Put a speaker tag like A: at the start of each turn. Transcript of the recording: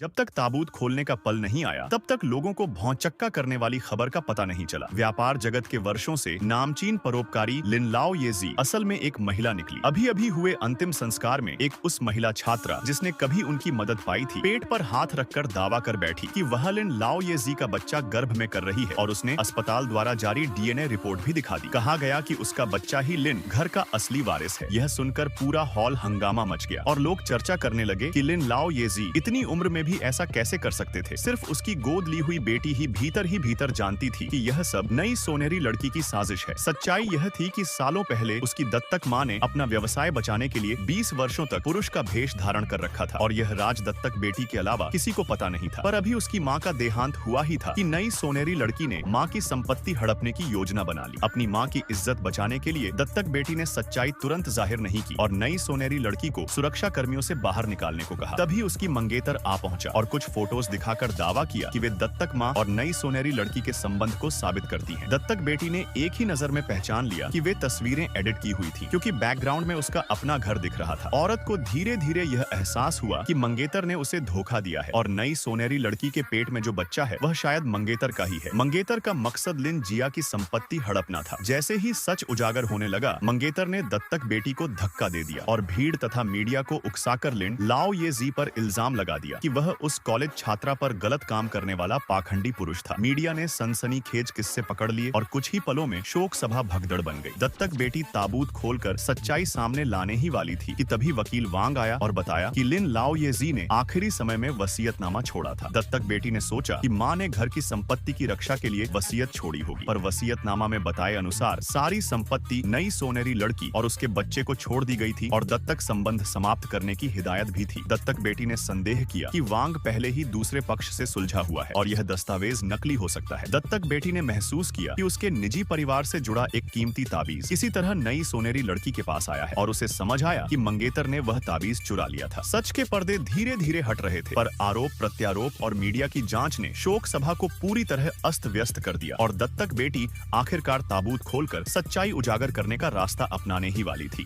A: जब तक ताबूत खोलने का पल नहीं आया, तब तक लोगों को भौंचक्का करने वाली खबर का पता नहीं चला। व्यापार जगत के वर्षों से नामचीन परोपकारी लिन लाओ येजी असल में एक महिला निकली। अभी अभी हुए अंतिम संस्कार में एक उस महिला छात्रा जिसने कभी उनकी मदद पाई थी, पेट पर हाथ रखकर दावा कर बैठी कि वह लिन लाओ येजी का बच्चा गर्भ में कर रही है और उसने अस्पताल द्वारा जारी डीएनए रिपोर्ट भी दिखा दी। कहा गया कि उसका बच्चा ही लिन घर का असली वारिस है। यह सुनकर पूरा हॉल हंगामा मच गया और लोग चर्चा करने लगे कि लिन लाओ येजी इतनी उम्र में भी ऐसा कैसे कर सकते थे। सिर्फ उसकी गोद ली हुई बेटी ही भीतर जानती थी कि यह सब नई सोनेरी लड़की की साजिश है। सच्चाई यह थी कि सालों पहले उसकी दत्तक मां ने अपना व्यवसाय बचाने के लिए 20 वर्षों तक पुरुष का भेष धारण कर रखा था और यह राज दत्तक बेटी के अलावा किसी को पता नहीं था। पर अभी उसकी मां का देहांत हुआ ही था कि नई सोनेरी लड़की ने मां की संपत्ति हड़पने की योजना बना ली। अपनी मां की इज्जत बचाने के लिए दत्तक बेटी ने सच्चाई तुरंत जाहिर नहीं की और नई सोनेरी लड़की को सुरक्षा कर्मियों से बाहर निकालने को कहा। तभी उसकी मंगेतर आ पहुंचा और कुछ फोटोज दिखाकर दावा किया कि वे दत्तक मां और नई सोनेरी लड़की के संबंध को साबित करती हैं। दत्तक बेटी ने एक ही नजर में पहचान लिया कि वे तस्वीरें एडिट की हुई थी, क्योंकि बैकग्राउंड में उसका अपना घर दिख रहा था। औरत को धीरे धीरे यह एहसास हुआ कि मंगेतर ने उसे धोखा दिया है और नई सोनेरी लड़की के पेट में जो बच्चा है वह शायद मंगेतर का ही है। मंगेतर का मकसद लिन जिया की संपत्ति हड़पना था। जैसे ही सच उजागर होने लगा, मंगेतर ने दत्तक बेटी को धक्का दे दिया और भीड़ तथा मीडिया को उकसाकर लिन लाओ येजी पर इल्जाम लगा दिया कि वह उस कॉलेज छात्रा पर गलत काम करने वाला पाखंडी पुरुष था। मीडिया ने सनसनीखेज किस्से पकड़ लिए और कुछ ही पलों में शोक सभा भगदड़ बन गई। दत्तक बेटी ताबूत खोलकर सच्चाई सामने लाने ही वाली थी कि तभी वकील वांग आया और बताया कि लिन लाओ येजी ने आखिरी समय में वसीयतनामा छोड़ा था। दत्तक बेटी ने सोचा कि मां ने घर की संपत्ति की रक्षा के लिए वसीयत छोड़ी होगी, पर वसीयतनामा में बताए अनुसार सारी संपत्ति नई सोनेरी लड़की और उसके बच्चे को छोड़ दी गई थी और दत्तक संबंध समाप्त करने की हिदायत भी थी। दत्तक बेटी ने संदेह किया कि वांग पहले ही दूसरे पक्ष से सुलझा हुआ है और यह दस्तावेज नकली हो सकता है। दत्तक बेटी ने महसूस किया कि उसके निजी परिवार से जुड़ा एक कीमती ताबीज किसी तरह नई सोनेरी लड़की के पास आया है और उसे समझ आया कि मंगेतर ने वह ताबीज चुरा लिया था। सच के पर्दे धीरे धीरे हट रहे थे, पर आरोप प्रत्यारोप और मीडिया की जांच ने शोक सभा को पूरी तरह अस्त व्यस्त कर दिया और दत्तक बेटी आखिरकार ताबूत खोलकर सच्चाई उजागर करने का रास्ता अपनाने ही वाली थी।